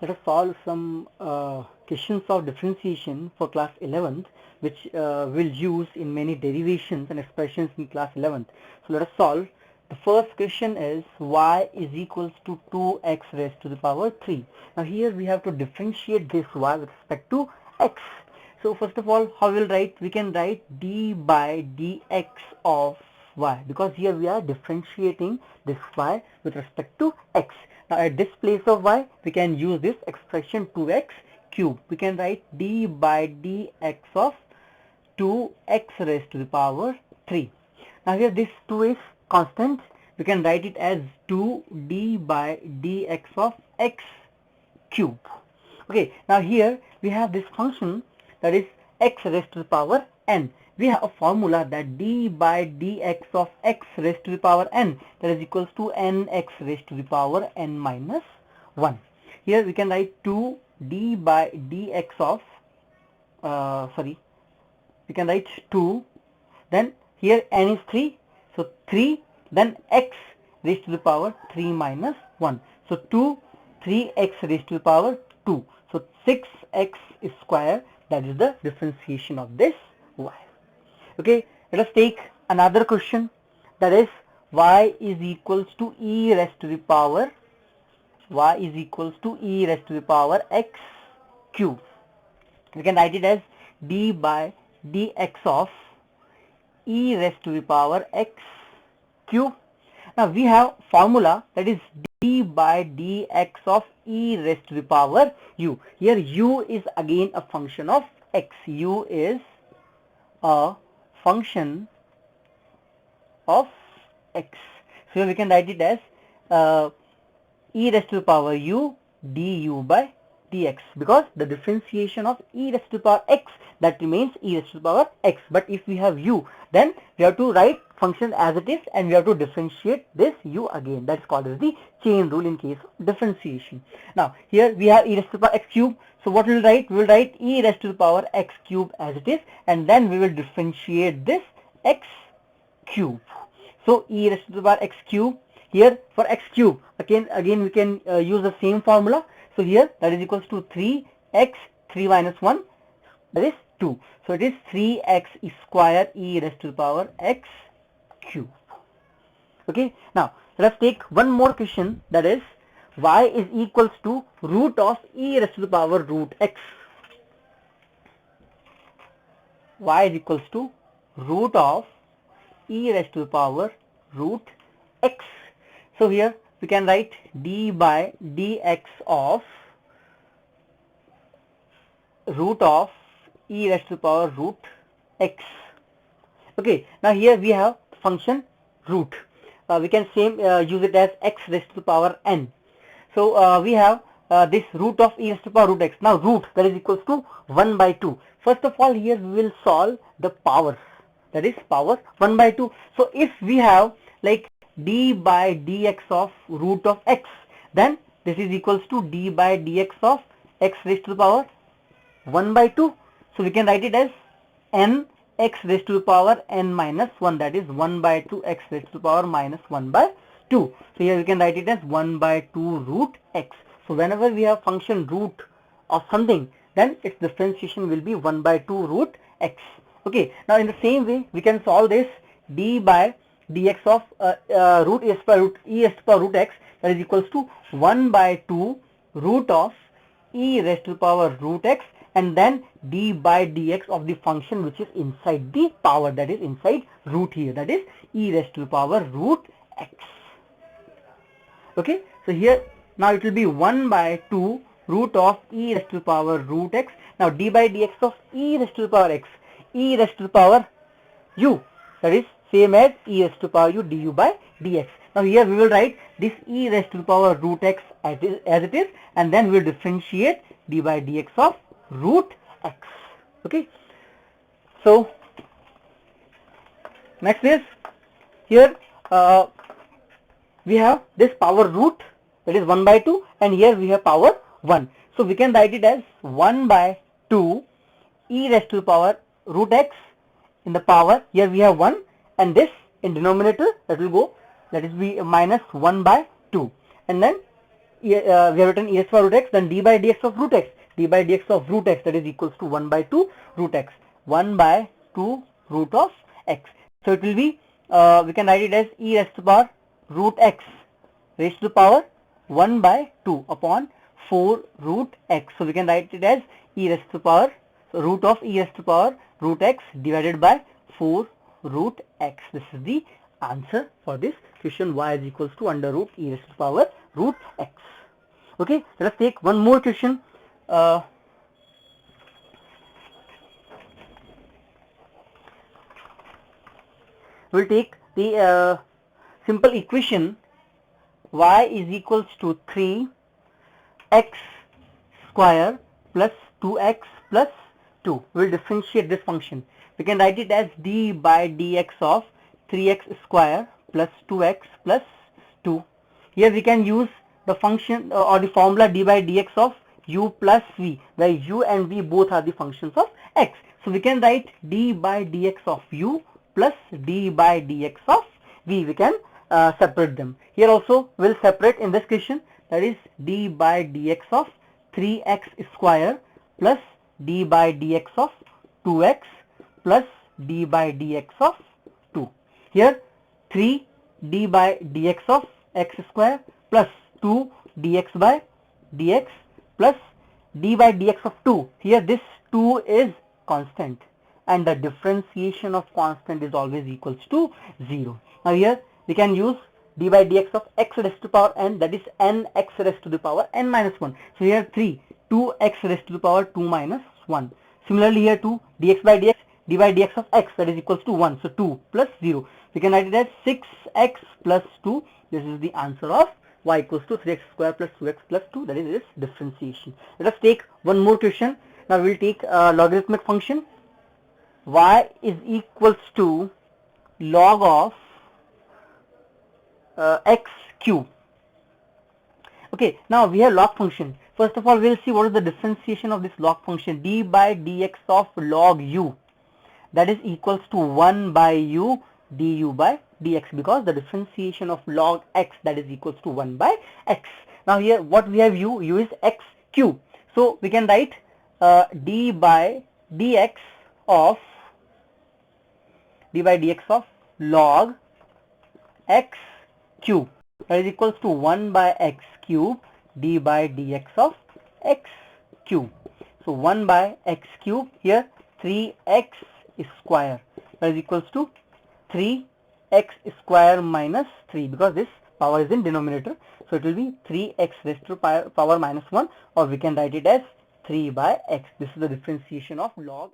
let us solve some questions of differentiation for class 11th, which we'll use in many derivations and expressions in class 11th. So let us solve. The first question is y is equals to 2x raised to the power 3. Now here we have to differentiate this y with respect to x. So first of all, how we'll write? We can write d by dx of y, because here we are differentiating this y with respect to x. Now at this place of y, we can use this expression 2x cube. We can write d by dx of 2x raised to the power 3. Now here this 2 is constant. We can write it as 2d by dx of x cube. Okay, now here we have this function that is x raised to the power n. We have a formula that d by dx of x raised to the power n, that is equals to nx raised to the power n minus 1. Here we can write 2d by dx of we can write 2, then here n is 3, so 3, then x raised to the power 3 minus 1, so 3x raised to the power 2, so 6x square. That is the differentiation of this y. Okay, let us take another question, that is y is equals to e raised to the power x cube. We can write it as d by dx of e raised to the power x cube. Now we have formula that is d by dx of e raised to the power u. Here u is again a function of x. U is a function of x. So we can write it as e raised to the power u du by dx, because the differentiation of e raised to the power x, that remains e raised to the power x. But if we have u, then we have to write function as it is and we have to differentiate this u again. That is called as the chain rule in case of differentiation. Now here we have e raised to the power x cube. So what we will write? We will write e raised to the power x cube as it is, and then we will differentiate this x cube. So e raised to the power x cube. Here for x cube, again we can use the same formula. So here that is equals to 3x, 3 minus 1, that is 2. So it is 3x square e raised to the power x cube. Okay, now let us take one more question, that is y is equals to root of e raised to the power root x. Y is equals to root of e raised to the power root x. So here we can write d by dx of root of e raised to the power root x. Okay, now here we have function root. We can use it as x raised to the power n. So we have this root of e raised to the power root x. Now root, that is equals to 1 by 2. First of all, here we will solve the powers, that is power 1 by 2. So if we have like d by dx of root of x, then this is equals to d by dx of x raised to the power 1 by 2. So we can write it as n x raised to the power n minus 1, that is 1 by 2 x raised to the power minus 1 by 2. So here we can write it as 1 by 2 root x. So whenever we have function root of something, then its differentiation will be 1 by 2 root x. Okay, now in the same way we can solve this d by dx of root e raised to the power root x, that is equals to 1 by 2 root of e raised to the power root x, and then d by dx of the function which is inside the power, that is inside root here, that is e raised to the power root x. Okay, so here now it will be 1 by 2 root of e raised to the power root x. Now d by dx of e raised to the power x, e raised to the power u, that is same as e raised to the power u du by dx. Now here we will write this e raised to the power root x as it is, and then we will differentiate d by dx of root x. Okay, so next is here we have this power root, that is 1 by 2, and here we have power 1. So we can write it as 1 by 2 e raised to the power root x in the power, here we have 1, and this in denominator that will go, that is be minus 1 by 2, and then we have written e raised to the power root x, then d by dx of root x. D by dx of root x, that is equals to 1 by 2 root x. 1 by 2 root of x. So it will be, we can write it as e raised to the power root x raised to the power 1 by 2 upon 4 root x. So we can write it as e raised to the power, so root of e raised to the power root x divided by 4 root x. This is the answer for this question. Y is equals to under root e raised to the power root x. Okay, let us take one more question. We'll take the simple equation y is equals to 3x square plus 2x plus 2. We'll differentiate this function. We can write it as d by dx of 3x square plus 2x plus 2. Here we can use the function or the formula d by dx of u plus v, where u and v both are the functions of x. So we can write d by dx of u plus d by dx of v. We can separate them. Here also we'll separate in this question, that is d by dx of 3x square plus d by dx of 2x plus d by dx of 2. Here 3 d by dx of x square plus 2 dx by dx plus d by dx of 2. Here this 2 is constant and the differentiation of constant is always equals to 0. Now here we can use d by dx of x raised to the power n, that is n x raised to the power n minus 1. So here 2x raised to the power 2 minus 1. Similarly here 2 dx by dx, d by dx of x, that is equals to 1. So 2 plus 0. We can write it as 6x plus 2. This is the answer of y equals to 3x square plus 2x plus 2, that is this differentiation. Let us take one more question. Now we will take a logarithmic function. Y is equals to log of x cube. Okay, now we have log function. First of all, we will see what is the differentiation of this log function. D by dx of log u, that is equals to 1 by u du by dx, because the differentiation of log x, that is equals to 1 by x. Now here what we have, u is x cube. So we can write d by dx of log x cube, that is equals to 1 by x cube d by dx of x cube. So 1 by x cube, here 3x square, that is equals to 3x square minus 3, because this power is in denominator. So it will be 3x raised to power minus 1, or we can write it as 3 by x. This is the differentiation of log